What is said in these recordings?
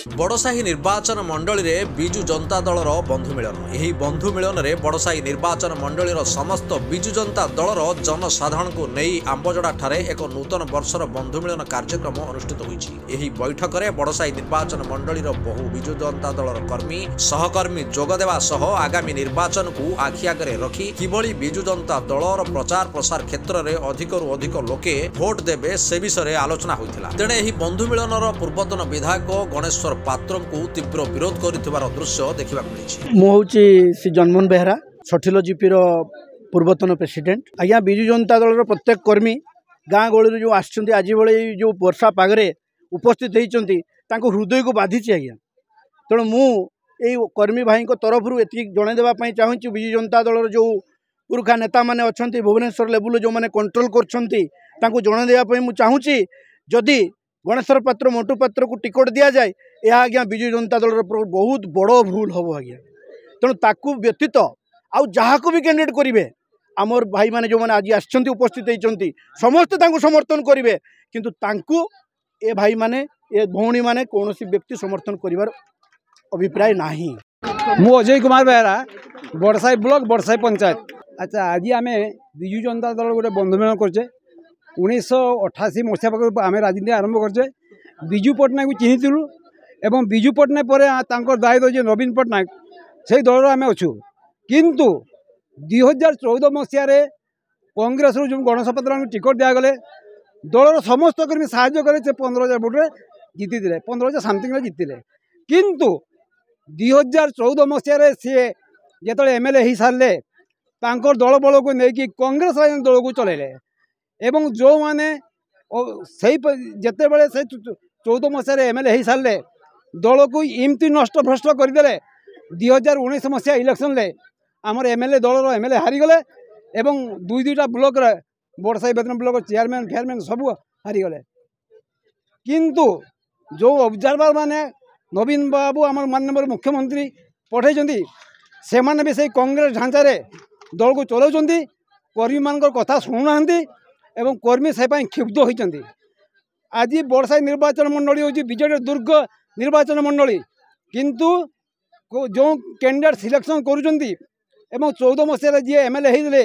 बड़साही निर्वाचन मंडली रे बिजु जनता दलर बंधु मिलन। यही बंधु मिलन रे बड़साही निर्वाचन मंडली समस्त बिजु जनता दलर जनसाधारण को नहीं आंबजड़ा ठारे एक नूतन वर्षर बंधु मिलन कार्यक्रम अनुष्ठित होईछि। यही बैठक रे बड़साही निर्वाचन मंडली बहु बिजु जनता दलर कर्मी सहकर्मी जोग देवा सह आगामी निर्वाचन को आखि आगे रखी किभली बिजु जनता दलर प्रचार प्रसार क्षेत्र में अधिकरू अधिक लोके भोट देबे से विषय आलोचना होइथिला। तेणे यही बंधु मिलनर पूर्वतन विधायक गणेश्वर पात्र को तीव्र विरोध कर दृश्य देखा मिली। मुझे श्री जनमोहन बेहरा छठिल जीपीर पूर्वतन प्रेसिडेंट। आज्ञा बिजु जनता दल प्रत्येक कर्मी गाँ गहली जो आसछन्ती आज भाई जो वर्षा पागरे उपस्थित होती हृदय को बाधि। आज्ञा तेणु मु कर्मी भाई तरफ ये जनईदेवाई चाहूँगी बिजु जनता दल जो पुरखा नेता मैंने अच्छा भुवनेश्वर लेवल जो मैंने कंट्रोल कर जनईदेवाई चाहूँगी जदि गणेश्वर पात्र मोटू पात्र को टिकट दि जाए यह आज्ञा बिजु जनता दल बहुत बड़ भूल हम आज्ञा। तेणु ताकू व्यतीत आउ जहाँ को भी कैंडिडेट करेंगे आमर भाई मैंने जो मैंने आज आसछन्ती उपस्थित होती समस्ते समर्थन करेंगे किंतु ए भाई मैंने ए भौणी मैंने कौन व्यक्ति समर्थन कर अभिप्राय नहीं। मु अजय कुमार बेहरा बड़साई ब्लॉक बड़साई पंचायत। अच्छा आज आम बिजु जनता दल गोटे बंधु मिलन करचे 1988 मसीहा पाखु आम राजनीति आरंभ करचे। बिजु पट्टनायक को चिन्हिलु एवं बिजु पट्टनायक पर दायित्व जो नवीन पट्टनायक से दल आम अच्छु किंतु 2014 मसीह कांग्रेस जो गणेश पात्र टिकट दिगले दलर समस्त कर्मी साहाय्य करे 15,000 भोटे जीति 15,000 समथिंग जीतिले किंतु 2014 मसीह सी जो एमएलए हो सारे दल बल को लेकिन कांग्रेस दल को चलैले एवं जो मैंने जिते बड़े से 14 मसीह एमएलए हो सारे दल को इमती नष्ट भ्रष्ट करदे 2019 मसीहा इलेक्शन ले आमर एमएलए दलर एमएलए हारीगले एवं दुईटा ब्लॉक बड़साई बेतन ब्लॉक चेयरमैन फेयरमैन सब हारीगले किंतु जो ऑब्जर्वर माने नवीन बाबू आम माननीय मुख्यमंत्री पठे से माने भी से कांग्रेस ढांचारे दल को चलाउछन्ती कर्मी मान कथा शुणुना एवं कर्मी से क्षुब्ध होती। आज बड़साई निर्वाचन मंडली हूँ विजेडी दुर्ग निर्वाचन मंडली किंतु जो कैंडिडेट सिलेक्शन करुँच 14 मसीह जी एमएलए होते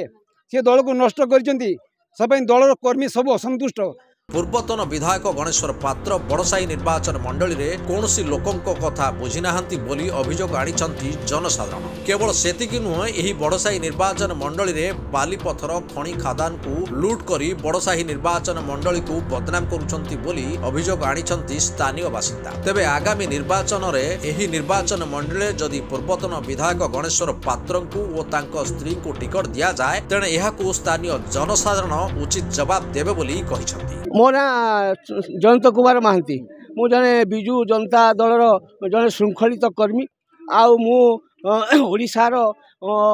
सी दल को नष्ट कर दलर कर्मी सब असंतुष्ट। पूर्वतन विधायक गणेश्वर पात्र बड़साई निर्वाचन मंडली रे कौनसी लोकंक कथा बुझी नाहंती बोली अभियोग आनिछंती जनसाधारण। केवल सेतिकी नुह यही बड़साई निर्वाचन मंडली रे बाली पथर खणी खादान को लूट करी बड़साई निर्वाचन मंडली को बदनाम करुछंती बोली अभियोग आनिछंती स्थानीय बासिंदा। तेबे आगामी निर्वाचन रे यही निर्वाचन मंडली जदि पूर्वतन विधायक गणेश्वर पात्र को और तांको स्त्री को टिकट दिया जाए तेणे यहाकू स्थानीय जनसाधारण उचित जवाब देबे बोली कहिछंती। मो ना जयंत कुमार महांती मु जने बिजु जनता दलर जने श्रृंखलित कर्मी ओडिशार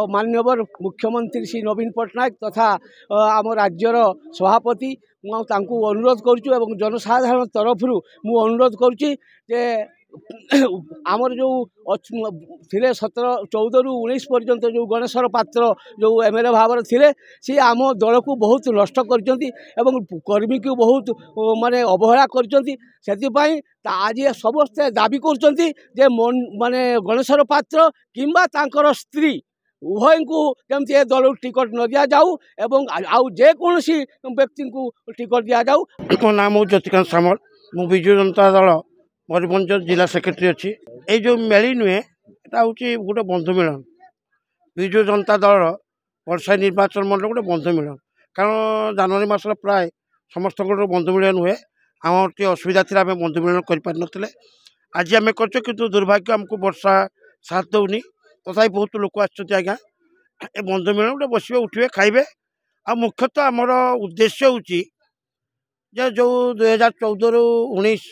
माननीय मुख्यमंत्री श्री नवीन पट्टनायक तथा आम राज्यर सभापति मुझे अनुरोध करुचु एवं जनसाधारण तरफ मु अनुरोध करुच्ची जे आमर जो थिले 14 ରୁ 19 पर्यंत जो गणेश्वर पात्र जो एमएलए भाव थे सी आम दल को बहुत नष्ट कर कर्मी को बहुत माने अवहेला कर आज समस्ते दाबी कर माने गणेश्वर पात्र किंबा तांकर स्त्री उभय को जमती दल टिकट न दि जाऊ एवं आउ जेकोसी व्यक्ति को टिकट दि जाऊ। मो नाम हूँ ज्योतिकांत सामल मु बिजु जनता दल मयूरभंज जिला सेक्रेटरी अच्छी। ये जो मेली नुहे यहाँ हूँ गोटे बंधु मिलन बिजु जनता दल बड़साई निर्वाचन मंडल गोटे बंधु मिलन कारण जनवरी मास प्राय समस्त बंधु मिलन हुए आम टे असुविधा थी आम बंधु मिलन कर आज आम कर दुर्भाग्य आमको वर्षा साथ दौनी तथा बहुत लोक आज्ञा ए बंधु मिलन गोटे बसवे उठे खाइबे आ मुख्यतः आमर उद्देश्य हूँ जो 2014 ରୁ 19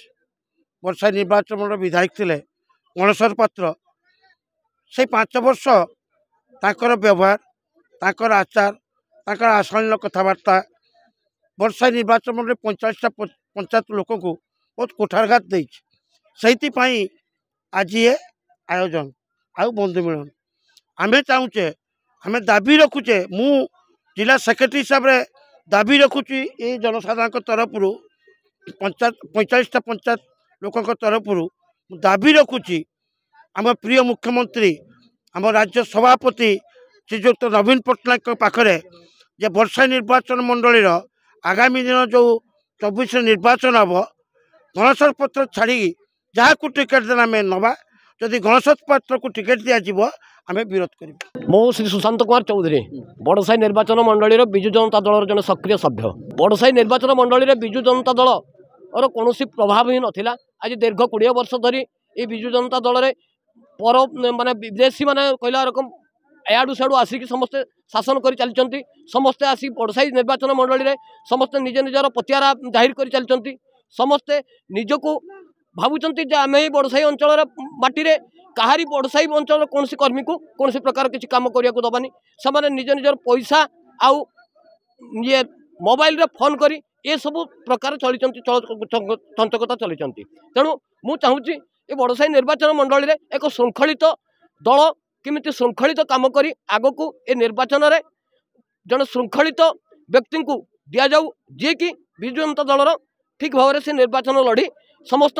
बड़साई निर्वाचन मंडल विधायक थे गणेश्वर पात्र से 5 वर्ष ताकर व्यवहार ताकर आचार ताकर आशालीन कथबार्ता बड़साई निर्वाचन मंडल 45टा पंचायत लोक को बहुत कोठारघात देती आज ये आयोजन आउ बंधु मिलन आमे चाहूचे आम दाबी रखुचे मु जिला सेक्रेटरी हिसाब से दाबी रखुची ये जनसाधारण तरफ 45टा पंचायत लोक तरफ दाबी रखुची आम प्रिय मुख्यमंत्री आम राज्य सभापति श्रीजुक्त नवीन पट्टनायक पाखरे जे बर्षा निर्वाचन मंडली आगामी दिन जो 24 निर्वाचन हम गणेश पत्र छाड़ी जहाँ को टिकेट देना आम नवा जदि गणेश पत्र को टिकेट दिज्व आम विरोध कर। मो श्री सुशांत कुमार चौधरी बड़साई निर्वाचन मंडली विजु जनता दल जन सक्रिय सभ्य बड़साई निर्वाचन मंडली विजु जनता दल और कौन प्रभाव ही नाला। आज दीर्घ 20 वर्ष धरी ये विजु जनता दल में पर माने विदेशी माने कहला रकम याडू साडू आसिक समस्ते शासन कर चलती समस्ते आसिक बड़साई निर्वाचन मंडली में समस्ते निज निजर पतियारा जाहिर कर चलती समस्ते निजको भावुंट आम ही बड़साई अंचल माटी कहारी बड़साई अंचल कौन कर्मी को कौन प्रकार किसी कम करने को दबानी से निज निजर पैसा आउ ये मोबाइल फोन करी ये सब प्रकार चली चंचकता चली तेणु मु चाहूँगी ये बड़साई निर्वाचन मंडली में एक श्रृंखलित दल किमिति श्रृंखलित काम करी आग को ये निर्वाचन में जन श्रृंखलित व्यक्ति को दि जाऊ जी कि विजु जनता दलर ठीक भाव से निर्वाचन लड़ी समस्त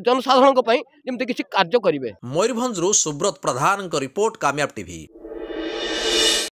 जनसाधारण जमी किसी कार्य करेंगे। मयूरभंजरू सुब्रत प्रधान रिपोर्ट कामयाब टीवी।